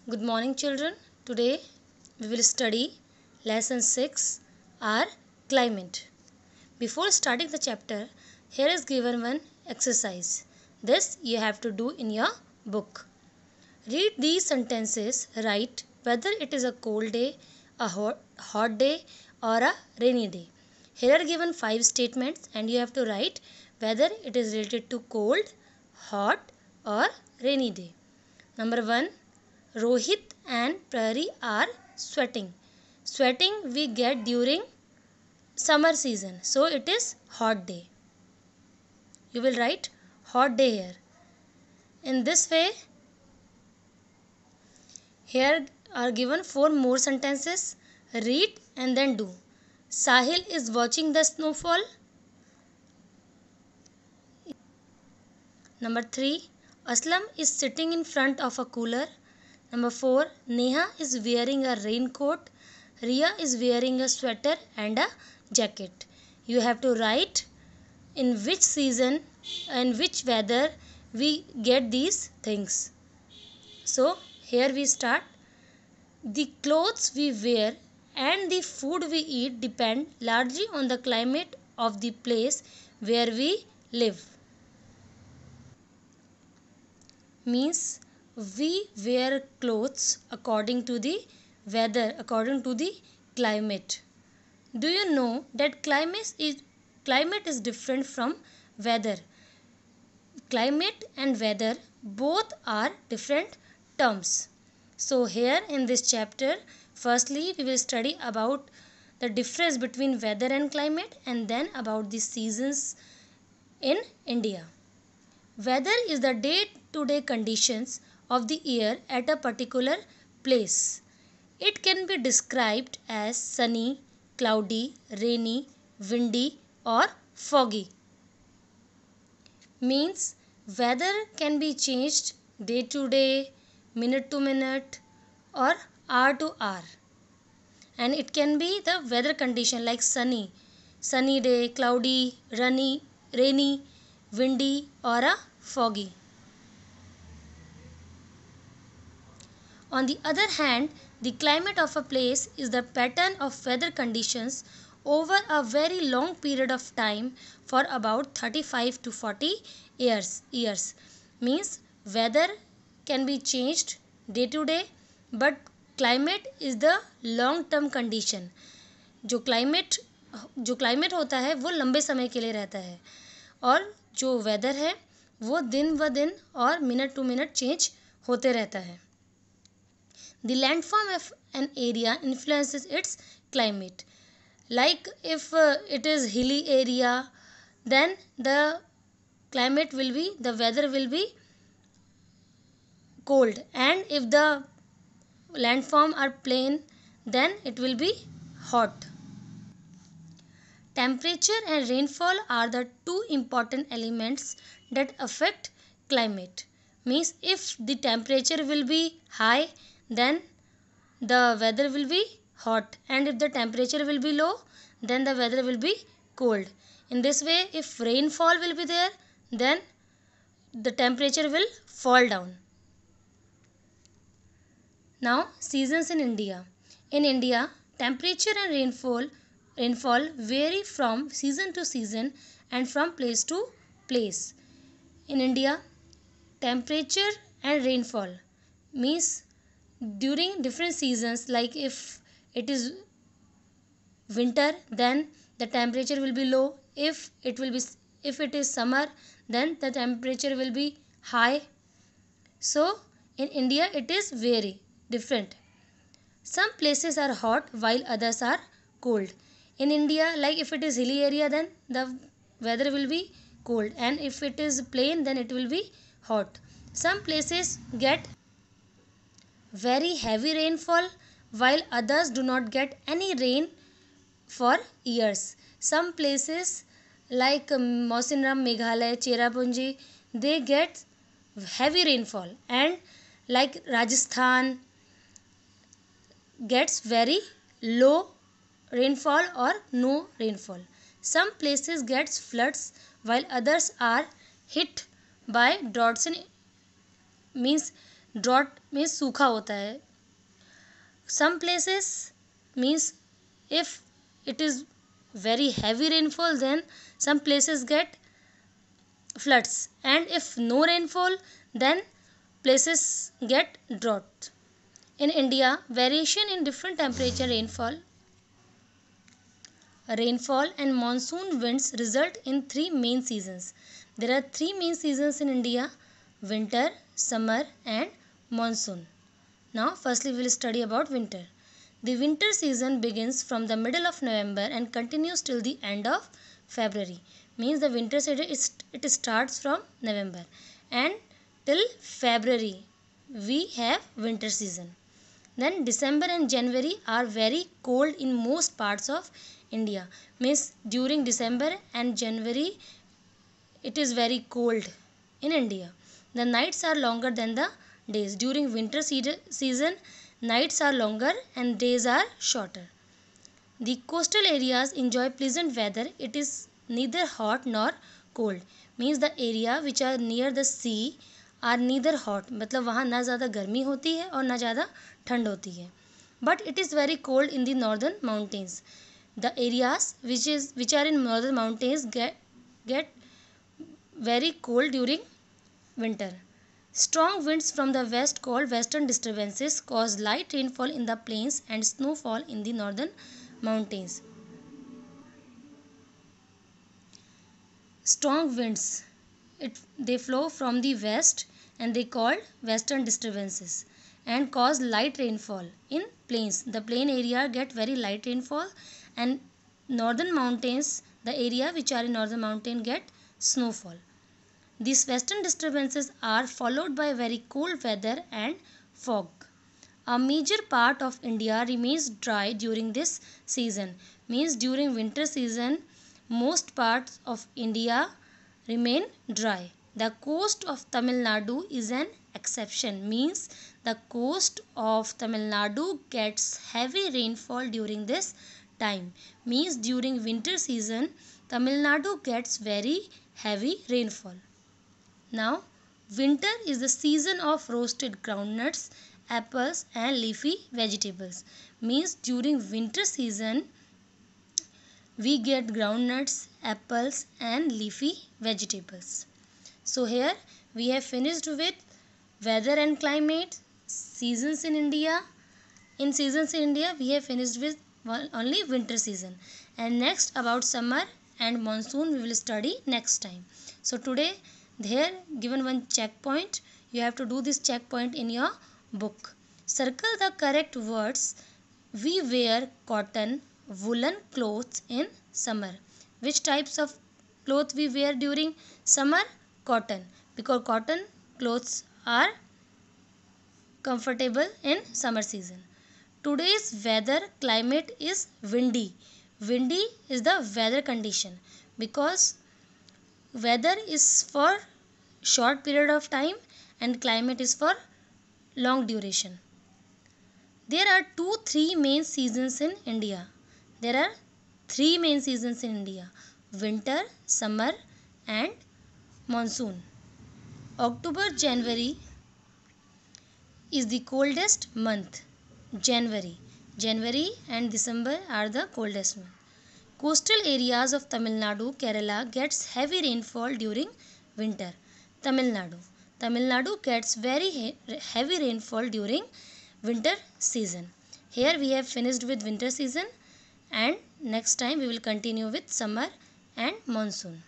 Good morning, children. Today we will study lesson 6, our climate. Before starting the chapter, here is given one exercise. This you have to do in your book. Read these sentences, write whether it is a cold day, a hot day, or a rainy day. Here are given 5 statements and you have to write whether it is related to cold, hot, or rainy day. Number 1. Rohit and Prahari are sweating. Sweating we get during summer season. So it is hot day. You will write hot day here. In this way, here are given 4 more sentences. Read and then do. Sahil is watching the snowfall. Number 3. Aslam is sitting in front of a cooler. Number 4. Neha is wearing a raincoat. Riya is wearing a sweater and a jacket. You have to write in which season and which weather we get these things. So here we start. The clothes we wear and the food we eat depend largely on the climate of the place where we live. Means we wear clothes according to the weather, according to the climate. Do you know that climate is different from weather? Climate and weather both are different terms. So here in this chapter, firstly we will study about the difference between weather and climate and then about the seasons in India. Weather is the day-to-day conditions of the year at a particular place. It can be described as sunny, cloudy, rainy, windy or foggy. Means weather can be changed day to day, minute to minute or hour to hour. And it can be the weather condition like sunny day, cloudy, rainy, windy or a foggy. On the other hand, the climate of a place is the pattern of weather conditions over a very long period of time for about 35 to 40 years. Means weather can be changed day to day, but climate is the long term condition. जो climate होता है वो लंबे समय के लिए रहता है और जो वेदर है वो दिन व दिन और मिनट टू मिनट चेंज होते रहता है. The landform of an area influences its climate. Like if it is hilly area, then the weather will be cold, and if the landform are plain, then it will be hot. Temperature and rainfall are the two important elements that affect climate. Means if the temperature will be high, then the weather will be hot, and if the temperature will be low, then the weather will be cold. In this way, if rainfall will be there, then the temperature will fall down. Now seasons in India. In India, temperature and rainfall vary from season to season and from place to place. In India, temperature and rainfall means during different seasons, like if it is winter, then the temperature will be low. If it is summer, then the temperature will be high. So in India it is very different. Some places are hot while others are cold. In India, like if it is hilly area, then the weather will be cold, and if it is plain, then it will be hot. Some places get very heavy rainfall while others do not get any rain for years. Some places like Mausinram, Meghalaya, Cherrapunji, they get heavy rainfall, and like Rajasthan gets very low rainfall or no rainfall. Some places gets floods while others are hit by droughts. In means drought means सूखा होता है. Some places means if it is very heavy rainfall, then some places get floods, and if no rainfall, then places get drought. In India, variation in different temperature, rainfall and monsoon winds result in three main seasons. There are three main seasons in India: winter, summer and monsoon. Now firstly we will study about winter. The winter season begins from the middle of November and continues till the end of February. Means the winter season it starts from November and till February we have winter season. Then December and January are very cold in most parts of India. Means during December and January it is very cold in India. The nights are longer than the days. During winter season, nights are longer and days are shorter. The coastal areas enjoy pleasant weather. It is neither hot nor cold. Means the area which are near the sea are neither hot, मतलब वहाँ ना ज़्यादा गर्मी होती है और ना ज़्यादा ठंड होती है. But it is very cold in the northern mountains. The areas which are in northern mountains get very cold during winter. Strong winds from the west called western disturbances cause light rainfall in the plains and snowfall in the northern mountains. Strong winds, they flow from the west and they called western disturbances and cause light rainfall in plains. The plain area get very light rainfall, and northern mountains, the area which are in northern mountain, get snowfall. These western disturbances are followed by very cold weather and fog. A major part of India remains dry during this season. Means during winter season, most parts of India remain dry. The coast of Tamil Nadu is an exception. Means the coast of Tamil Nadu gets heavy rainfall during this time. Means during winter season, Tamil Nadu gets very heavy rainfall. Now, winter is the season of roasted groundnuts, apples and leafy vegetables. Means during winter season, we get groundnuts, apples and leafy vegetables. So here we have finished with weather and climate, seasons in India. In seasons in India, we have finished with only winter season. And next about summer and monsoon we will study next time. So today here given one checkpoint. You have to do this checkpoint in your book. Circle the correct words. We wear cotton, woolen clothes in summer. Which types of clothes we wear during summer? Cotton, because cotton clothes are comfortable in summer season. Today's weather climate is windy. Windy is the weather condition because weather is for short period of time and climate is for long duration. There are three main seasons in India. There are three main seasons in India: winter, summer and monsoon. October, January is the coldest month. January and December are the coldest month. Coastal areas of Tamil Nadu, Kerala gets heavy rainfall during winter. Tamil Nadu gets very heavy rainfall during winter season. Here we have finished with winter season and next time we will continue with summer and monsoon.